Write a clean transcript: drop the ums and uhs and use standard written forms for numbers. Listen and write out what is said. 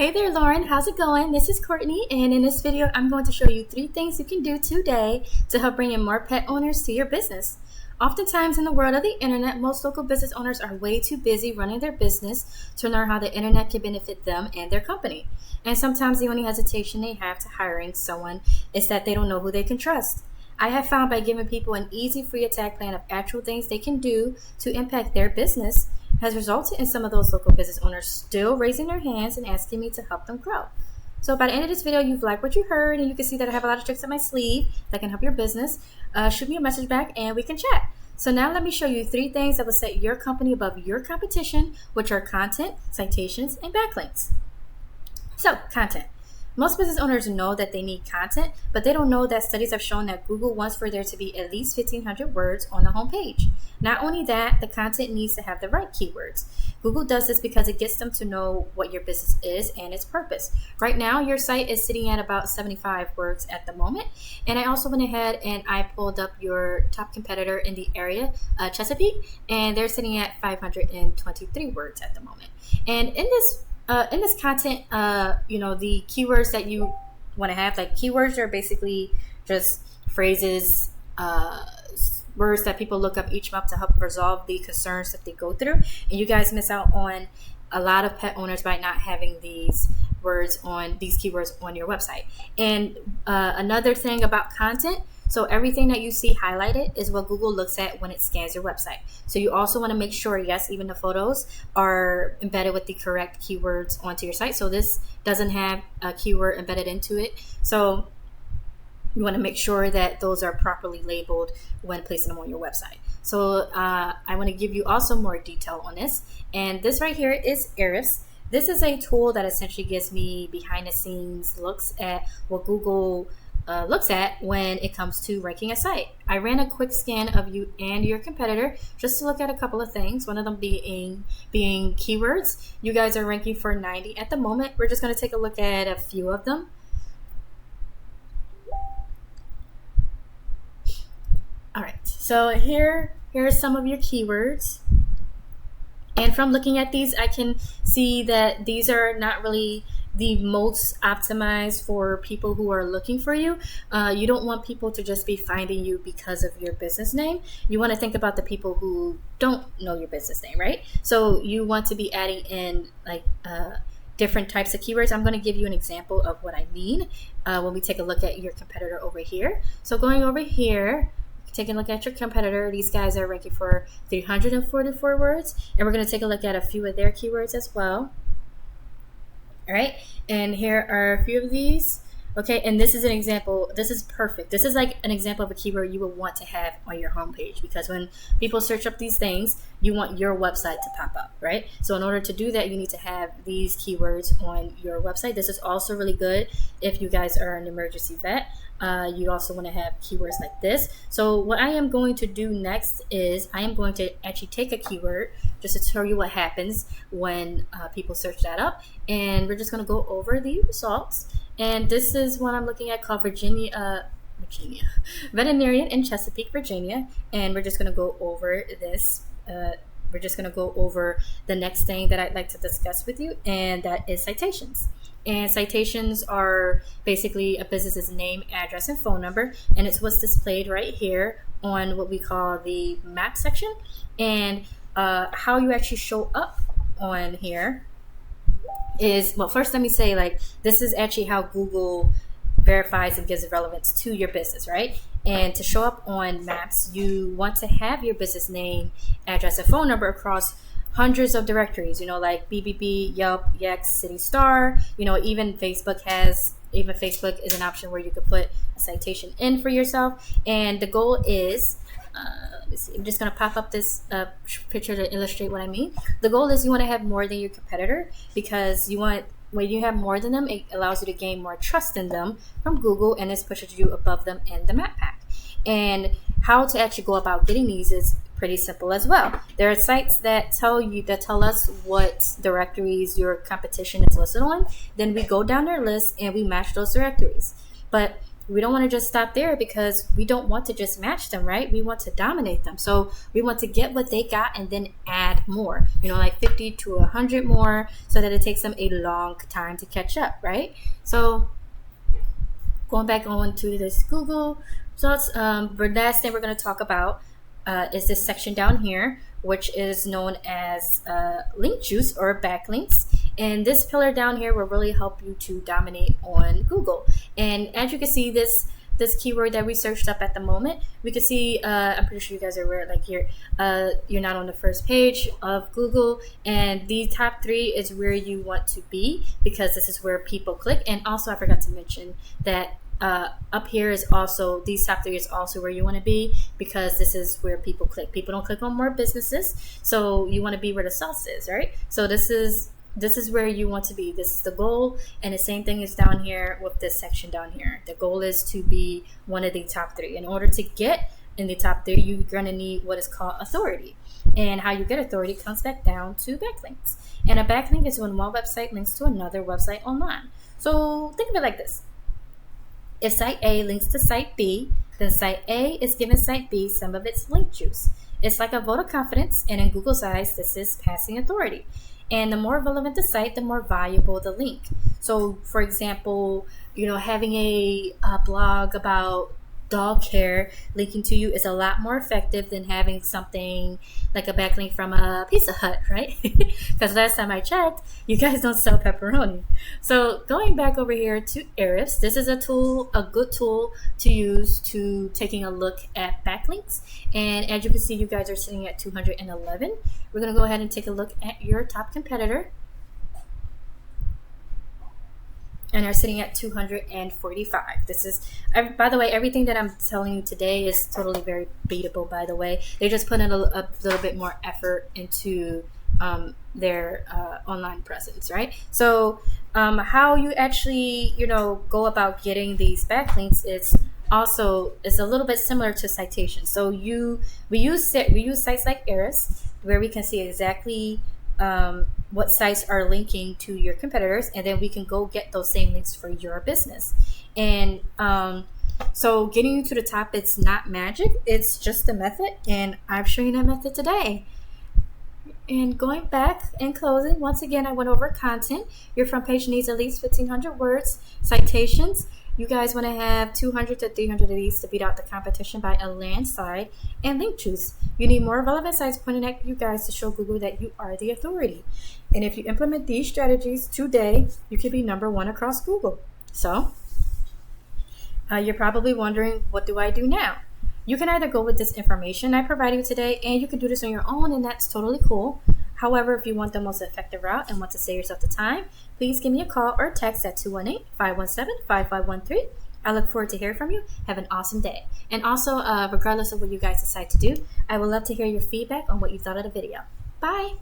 Hey there, Lauren. How's it going? This is Courtney, and in this video, I'm going to show you 3 things you can do today to help bring in more pet owners to your business. Oftentimes in the world of the internet, most local business owners are way too busy running their business to learn how the internet can benefit them and their company. And sometimes the only hesitation they have to hiring someone is that they don't know who they can trust. I have found by giving people an easy free attack plan of actual things they can do to impact their business has resulted in some of those local business owners still raising their hands and asking me to help them grow. So by the end of this video, you've liked what you heard, and you can see that I have a lot of tricks up my sleeve that can help your business. Shoot me a message back and we can chat. So now let me show you 3 things that will set your company above your competition, which are content, citations, and backlinks. So content. Most business owners know that they need content, but they don't know that studies have shown that Google wants for there to be at least 1,500 words on the homepage. Not only that, the content needs to have the right keywords. Google does this because it gets them to know what your business is and its purpose. Right now, your site is sitting at about 75 words at the moment. And I also went ahead and I pulled up your top competitor in the area, Chesapeake, and they're sitting at 523 words at the moment. And in this content, the keywords that you want to have, like keywords are basically just phrases, words that people look up each month to help resolve the concerns that they go through. And you guys miss out on a lot of pet owners by not having these keywords on your website. And another thing about content, so everything that you see highlighted is what Google looks at when it scans your website. So you also want to make sure, yes, even the photos are embedded with the correct keywords onto your site. So this doesn't have a keyword embedded into it. So you want to make sure that those are properly labeled when placing them on your website. So I want to give you also more detail on this. And this right here is Ahrefs. This is a tool that essentially gives me behind the scenes looks at what Google looks at when it comes to ranking a site. I ran a quick scan of you and your competitor just to look at a couple of things, one of them being keywords. You guys are ranking for 90 at the moment. We're just going to take a look at a few of them. All right, so here are some of your keywords. And from looking at these, I can see that these are not really the most optimized for people who are looking for you. You don't want people to just be finding you because of your business name. You want to think about the people who don't know your business name, right? So you want to be adding in different types of keywords. I'm going to give you an example of what I mean when we take a look at your competitor over here. So going over here, taking a look at your competitor, these guys are ranking for 344 words, and we're going to take a look at a few of their keywords as well. All right, and here are a few of these. Okay, and this is an example. This is perfect. This is like an example of a keyword you would want to have on your homepage, because when people search up these things, you want your website to pop up, right? So in order to do that, you need to have these keywords on your website. This is also really good if you guys are an emergency vet. You also want to have keywords like this. So what I am going to do next is I am going to actually take a keyword just to show you what happens when people search that up. And we're just going to go over the results. And this is one I'm looking at called Virginia Veterinarian in Chesapeake, Virginia. And we're just going to go over this. We're just going to go over the next thing that I'd like to discuss with you, and that is citations. And citations are basically a business's name, address, and phone number. And it's what's displayed right here on what we call the map section. And how you actually show up on here is, well, first let me say, this is actually how Google verifies and gives relevance to your business, right? And to show up on maps, you want to have your business name, address, and phone number across hundreds of directories, like BBB, Yelp, Yext, City Star, even Facebook is an option where you could put a citation in for yourself. And the goal is, let me see, I'm just going to pop up this picture to illustrate what I mean. The goal is you want to have more than your competitor, because when you have more than them, it allows you to gain more trust in them from Google, and this pushes you above them in the map pack. And how to actually go about getting these is pretty simple as well. There are sites that tell us what directories your competition is listed on. Then we go down their list and we match those directories. But we don't want to just stop there, because we don't want to just match them, right? We want to dominate them. So we want to get what they got and then add more, like 50 to 100 more, so that it takes them a long time to catch up, right? So going back on to this Google results, the last thing we're going to talk about is this section down here, which is known as link juice or backlinks. And this pillar down here will really help you to dominate on Google. And as you can see, this keyword that we searched up at the moment, we can see, I'm pretty sure you guys are aware, like here, you're not on the first page of Google, and the top 3 is where you want to be, because this is where people click. And also, I forgot to mention that up here is also, these top 3 is also where you want to be, because this is where people click. People don't click on more businesses, so you want to be where the sauce is, right? So this is where you want to be. This is the goal, and the same thing is down here with this section down here. The goal is to be one of the top 3. In order to get in the top 3, you're going to need what is called authority. And how you get authority comes back down to backlinks. And a backlink is when one website links to another website online. So think of it like this. If site A links to site B, then site A is giving site B some of its link juice. It's like a vote of confidence, and in Google's eyes, this is passing authority. And the more relevant the site, the more valuable the link. So, for example, having a blog about dog care linking to you is a lot more effective than having something like a backlink from a Pizza Hut, right? Because last time I checked, you guys don't sell pepperoni. So going back over here to Ahrefs, this is a good tool to use to taking a look at backlinks. And as you can see, you guys are sitting at 211. We're going to go ahead and take a look at your top competitor, and are sitting at 245. This is, by the way, everything that I'm telling you today is totally very beatable, by the way. They just put in a little bit more effort into their online presence, right? So how you actually, go about getting these backlinks is a little bit similar to citations. So we use sites like Ahrefs, where we can see exactly what sites are linking to your competitors, and then we can go get those same links for your business. And so getting you to the top, it's not magic, it's just a method, and I'm showing that method today. And going back and closing, once again, I went over content. Your front page needs at least 1,500 words. Citations, you guys want to have 200 to 300 of these to beat out the competition by a landslide. And link juice, you need more relevant sites pointing at you guys to show Google that you are the authority. And if you implement these strategies today, you could be number 1 across Google. So you're probably wondering, what do I do now? You can either go with this information I provided you today, and you can do this on your own, and that's totally cool. However, if you want the most effective route and want to save yourself the time, please give me a call or text at 218-517-5513. I look forward to hearing from you. Have an awesome day. And also, regardless of what you guys decide to do, I would love to hear your feedback on what you thought of the video. Bye.